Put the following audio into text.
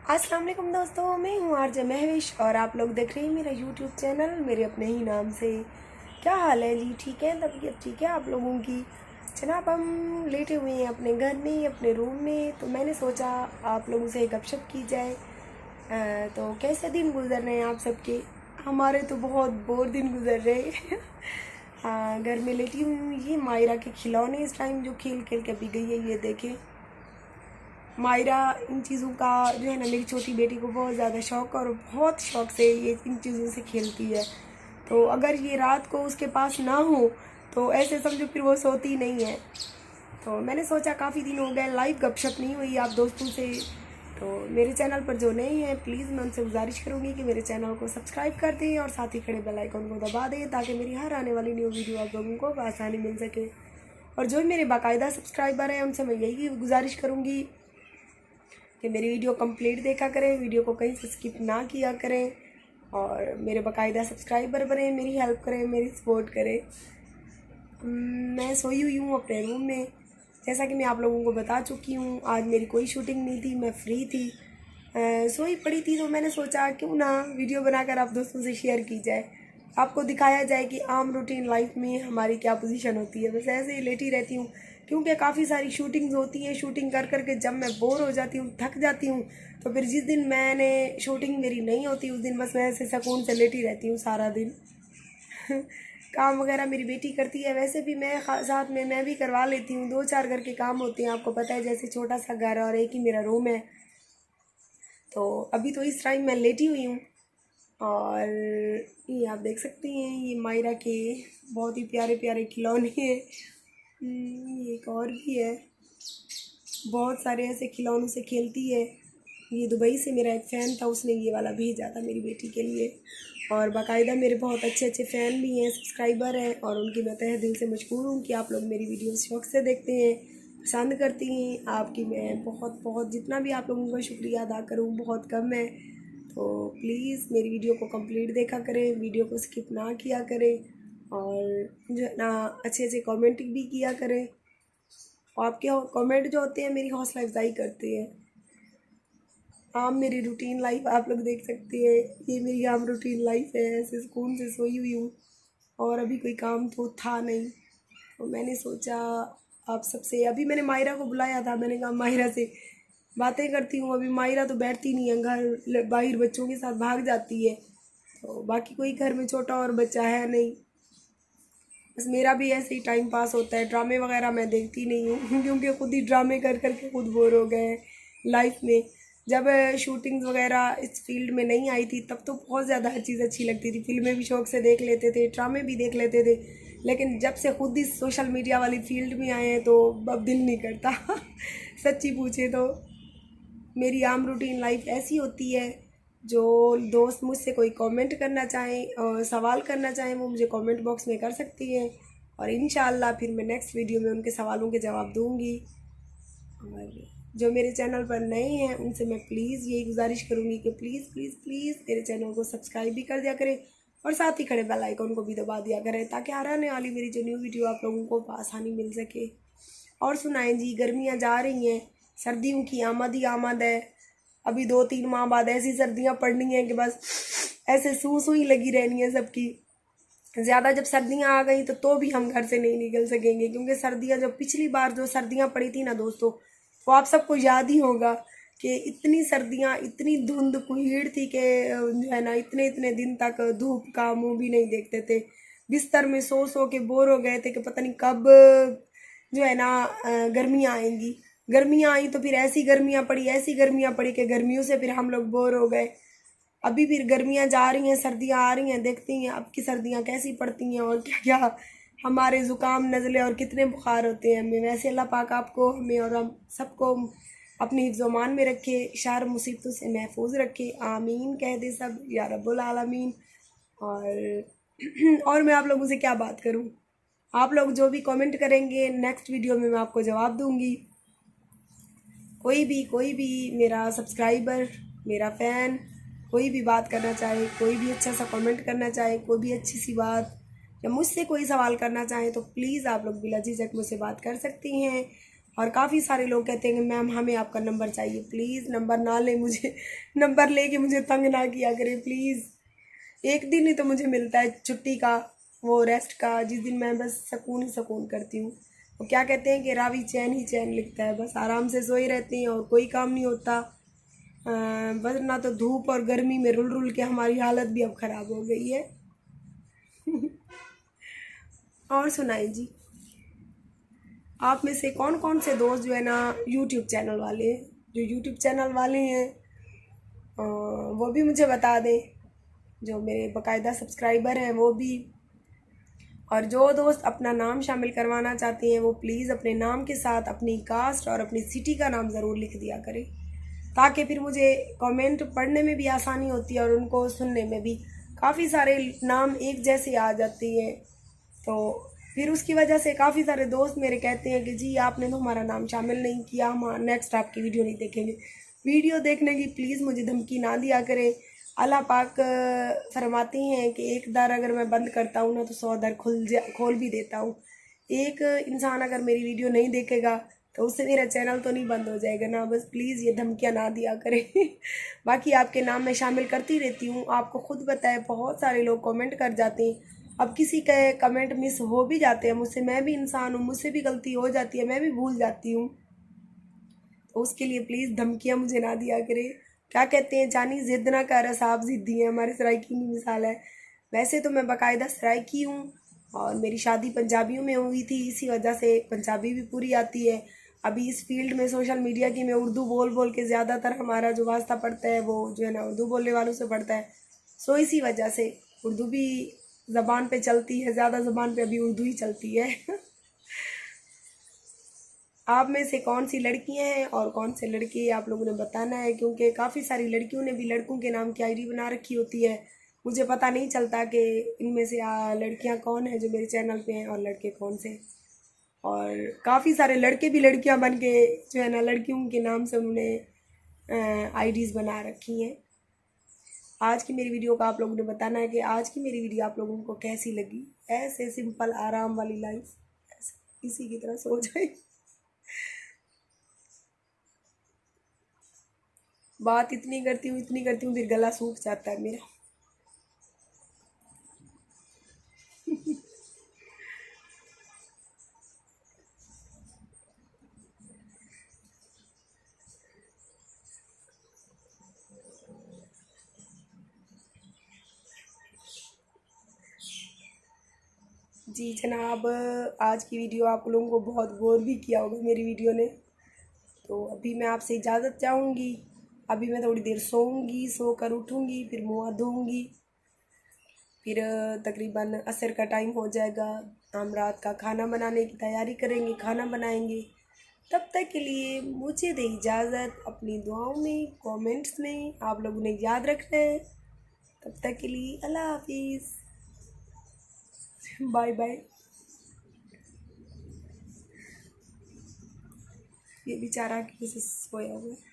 अस्सलाम वालेकुम दोस्तों, मैं हूँ आरजे महविश और आप लोग देख रहे हैं मेरा यूट्यूब चैनल मेरे अपने ही नाम से। क्या हाल है जी? ठीक है, तबीयत ठीक है आप लोगों की? जनाब, हम लेटे हुए हैं अपने घर में, अपने रूम में, तो मैंने सोचा आप लोगों से गपशप की जाए। तो कैसे दिन गुजर रहे हैं आप सबके? हमारे तो बहुत बोर दिन गुजर रहे हैं। हाँ, घर में लेटी हुई हूँ। ये मायरा के खिलौने इस टाइम जो खेल खेल के भी गई है, ये देखें। मायरा इन चीज़ों का जो है ना, मेरी छोटी बेटी को बहुत ज़्यादा शौक़ और बहुत शौक़ से ये इन चीज़ों से खेलती है। तो अगर ये रात को उसके पास ना हो तो ऐसे समझो फिर वो सोती नहीं है। तो मैंने सोचा काफ़ी दिन हो गए लाइव गपशप नहीं हुई आप दोस्तों से। तो मेरे चैनल पर जो नए हैं प्लीज़ मैं उनसे गुजारिश करूँगी कि मेरे चैनल को सब्सक्राइब कर दें और साथ ही खड़े बेल आइकन को दबा दें ताकि मेरी हर आने वाली न्यू वीडियो आप लोगों को आसानी मिल सके। और जो मेरे बाकायदा सब्सक्राइबर हैं उनसे मैं यही गुजारिश करूँगी कि मेरी वीडियो कंप्लीट देखा करें, वीडियो को कहीं से स्किप ना किया करें और मेरे बाकायदा सब्सक्राइबर बने, मेरी हेल्प करें, मेरी सपोर्ट करें। मैं सोई हुई हूँ अपने रूम में, जैसा कि मैं आप लोगों को बता चुकी हूँ। आज मेरी कोई शूटिंग नहीं थी, मैं फ्री थी, सोई पड़ी थी। तो मैंने सोचा क्यों ना वीडियो बनाकर आप दोस्तों से शेयर की जाए, आपको दिखाया जाए कि आम रूटीन लाइफ में हमारी क्या पोजीशन होती है। बस ऐसे ही लेटी रहती हूँ क्योंकि काफ़ी सारी शूटिंग्स होती हैं। शूटिंग कर कर के जब मैं बोर हो जाती हूँ, थक जाती हूँ, तो फिर जिस दिन मैंने शूटिंग मेरी नहीं होती उस दिन बस मैं ऐसे सुकून से लेटी रहती हूँ सारा दिन। काम वगैरह मेरी बेटी करती है, वैसे भी मैं साथ में मैं भी करवा लेती हूँ। 2-4 घर के काम होते हैं, आपको पता है, जैसे छोटा सा घर और एक ही मेरा रूम है। तो अभी तो इस टाइम मैं लेटी हुई हूँ और ये आप देख सकते हैं, ये मायरा के बहुत ही प्यारे प्यारे खिलौने हैं। ये एक और भी है, बहुत सारे ऐसे खिलौनों से खेलती है। ये दुबई से मेरा एक फ़ैन था, उसने ये वाला भेजा था मेरी बेटी के लिए। और बाकायदा मेरे बहुत अच्छे अच्छे फ़ैन भी हैं, सब्सक्राइबर हैं, और उनकी मैं तहे दिल से मशकूर हूँ कि आप लोग मेरी वीडियोस शौक़ से देखते हैं, पसंद करती हैं। आपकी मैं बहुत बहुत जितना भी आप लोगों का शुक्रिया अदा करूँ बहुत कम है। तो प्लीज़ मेरी वीडियो को कंप्लीट देखा करें, वीडियो को स्किप ना किया करें और जो है ना अच्छे अच्छे कमेंट भी किया करें। आपके कमेंट जो होते हैं मेरी हौसला अफजाई करते हैं। आम मेरी रूटीन लाइफ आप लोग देख सकते हैं, ये मेरी आम रूटीन लाइफ है। ऐसे सुकून से सोई हुई हूँ और अभी कोई काम तो था नहीं, तो मैंने सोचा आप सबसे, अभी मैंने मायरा को बुलाया था, मैंने कहा मायरा से बातें करती हूँ। अभी मायरा तो बैठती नहीं है, घर बाहर बच्चों के साथ भाग जाती है, तो बाकी कोई घर में छोटा और बच्चा है नहीं। बस मेरा भी ऐसे ही टाइम पास होता है, ड्रामे वगैरह मैं देखती नहीं हूँ क्योंकि खुद ही ड्रामे कर कर के खुद बोर हो गए हैं लाइफ में। जब शूटिंग्स वगैरह इस फील्ड में नहीं आई थी तब तो बहुत ज़्यादा हर चीज़ अच्छी लगती थी, फिल्में भी शौक से देख लेते थे, ड्रामे भी देख लेते थे। लेकिन जब से खुद ही सोशल मीडिया वाली फील्ड में आए हैं तो अब दिल नहीं करता। सच्ची पूछे तो मेरी आम रूटीन लाइफ ऐसी होती है। जो दोस्त मुझसे कोई कमेंट करना चाहें और सवाल करना चाहें वो मुझे कमेंट बॉक्स में कर सकती हैं और इंशाल्लाह फिर मैं नेक्स्ट वीडियो में उनके सवालों के जवाब दूंगी। और जो मेरे चैनल पर नए हैं उनसे मैं प्लीज़ यही गुजारिश करूँगी कि प्लीज़ प्लीज़ प्लीज़ मेरे चैनल को सब्सक्राइब भी कर दिया करें और साथ ही खड़े बेल आइकन को भी दबा दिया करें ताकि हर आने वाली मेरी जो न्यू वीडियो आप लोगों को आसानी मिल सके। और सुनाएं जी, गर्मियाँ जा रही हैं, सर्दियों की आमद ही आमद है। अभी 2-3 माह बाद ऐसी सर्दियाँ पड़नी हैं कि बस ऐसे सू ही लगी रहनी है सबकी। ज़्यादा जब सर्दियाँ आ गई तो भी हम घर से नहीं निकल सकेंगे क्योंकि सर्दियाँ, जब पिछली बार जो सर्दियाँ पड़ी थी ना दोस्तों, वो आप सबको याद ही होगा कि इतनी सर्दियाँ, इतनी धुंध कुहेड़ थी कि जो है ना इतने इतने दिन तक धूप का मुंह भी नहीं देखते थे। बिस्तर में सो सो के बोर हो गए थे कि पता नहीं कब जो है ना गर्मियाँ आएंगी। गर्मियाँ आई तो फिर ऐसी गर्मियाँ पड़ी, ऐसी गर्मियाँ पड़ी कि गर्मियों से फिर हम लोग बोर हो गए। अभी फिर गर्मियाँ जा रही हैं, सर्दियाँ आ रही हैं, देखती हैं अब की सर्दियाँ कैसी पड़ती हैं और क्या क्या हमारे ज़ुकाम नज़ले और कितने बुखार होते हैं हमें। वैसे अल्लाह पाक आपको, हमें और हम सबको अपनी हिफ्ज़-ओ-मान में रखे, शर मुसीबतों से महफूज रखे। आमीन कह दे सब या रब्बुल आलमीन। और मैं आप लोगों से क्या बात करूं, आप लोग जो भी कमेंट करेंगे नेक्स्ट वीडियो में मैं आपको जवाब दूंगी। कोई भी मेरा सब्सक्राइबर, मेरा फ़ैन कोई भी बात करना चाहे, कोई भी अच्छा सा कमेंट करना चाहे, कोई भी अच्छी सी बात या मुझसे कोई सवाल करना चाहे तो प्लीज़ आप लोग बिला झिझक मुझसे बात कर सकती हैं। और काफ़ी सारे लोग कहते हैं कि मैम हमें आपका नंबर चाहिए। प्लीज़ नंबर ना ले मुझे नंबर लेके मुझे तंग ना किया करें प्लीज़। एक दिन ही तो मुझे मिलता है छुट्टी का, वो रेस्ट का, जिस दिन मैं बस सुकून ही सुकून करती हूँ। वो क्या कहते हैं कि रावी चैन ही चैन लिखता है, बस आराम से सोई रहती हैं और कोई काम नहीं होता। वरना तो धूप और गर्मी में रुल रुल के हमारी हालत भी अब ख़राब हो गई है। और सुनाई जी, आप में से कौन कौन से दोस्त जो है ना यूट्यूब चैनल वाले हैं, जो यूट्यूब चैनल वाले हैं वो भी मुझे बता दें, जो मेरे बाकायदा सब्सक्राइबर हैं वो भी। और जो दोस्त अपना नाम शामिल करवाना चाहते हैं वो प्लीज़ अपने नाम के साथ अपनी कास्ट और अपनी सिटी का नाम ज़रूर लिख दिया करें, ताकि फिर मुझे कमेंट पढ़ने में भी आसानी होती है और उनको सुनने में भी। काफ़ी सारे नाम एक जैसे आ जाती हैं, तो फिर उसकी वजह से काफ़ी सारे दोस्त मेरे कहते हैं कि जी आपने तो हमारा नाम शामिल नहीं किया, हम नेक्स्ट आपकी वीडियो नहीं देखेंगे। वीडियो देखने की प्लीज़ मुझे धमकी ना दिया करें। अल्लाह पाक फरमाती हैं कि एक दर अगर मैं बंद करता हूँ ना तो 100 दर खोल भी देता हूँ। एक इंसान अगर मेरी वीडियो नहीं देखेगा तो उससे मेरा चैनल तो नहीं बंद हो जाएगा ना। बस प्लीज़ ये धमकियाँ ना दिया करें। बाकी आपके नाम मैं शामिल करती रहती हूँ, आपको खुद बताए बहुत सारे लोग कमेंट कर जाते हैं। अब किसी के कमेंट मिस हो भी जाते हैं मुझसे, मैं भी इंसान हूँ, मुझसे भी गलती हो जाती है, मैं भी भूल जाती हूँ। तो उसके लिए प्लीज़ धमकियाँ मुझे ना दिया करें। क्या कहते हैं, जानी जिद ना कर साहब ज़िद्दी है, हमारे सराइकी की मिसाल है। वैसे तो मैं बाकायदा सराइकी हूँ और मेरी शादी पंजाबियों में हुई थी, इसी वजह से पंजाबी भी पूरी आती है। अभी इस फील्ड में सोशल मीडिया की मैं उर्दू बोल बोल के ज़्यादातर हमारा जो वास्ता पड़ता है वो जो है ना उर्दू बोलने वालों से पड़ता है। सो इसी वजह से उर्दू भी ज़बान पे चलती है, ज़्यादा ज़बान पे अभी उर्दू ही चलती है। आप में से कौन सी लड़कियां हैं और कौन से लड़के आप लोगों ने बताना है, क्योंकि काफ़ी सारी लड़कियों ने भी लड़कों के नाम की आईडी बना रखी होती है। मुझे पता नहीं चलता कि इनमें से लड़कियां कौन है जो मेरे चैनल पे हैं और लड़के कौन से। और काफ़ी सारे लड़के भी लड़कियां बन के जो है ना लड़कियों के नाम से उन्होंने आईडीज़ बना रखी हैं। आज की मेरी वीडियो का आप लोगों ने बताना है कि आज की मेरी वीडियो आप लोगों को कैसी लगी। ऐसे सिंपल आराम वाली लाइफ ऐसे इसी की तरह सो जाए। बात इतनी करती हूँ फिर गला सूख जाता है मेरा। जी जनाब, आज की वीडियो आप लोगों को बहुत बोर भी किया होगा मेरी वीडियो ने, तो अभी मैं आपसे इजाज़त चाहूँगी। अभी मैं थोड़ी देर सोऊंगी, सो कर उठूँगी, फिर मुँह हाथ धोऊँगी, फिर तकरीबन असर का टाइम हो जाएगा। हम रात का खाना बनाने की तैयारी करेंगे, खाना बनाएंगे। तब तक के लिए मुझे दे इजाज़त। अपनी दुआओं में कमेंट्स में आप लोगों ने याद रखना है। तब तक के लिए अल्लाह हाफिज़, बाय बाय। ये बेचारा किसी से सोया हुआ है।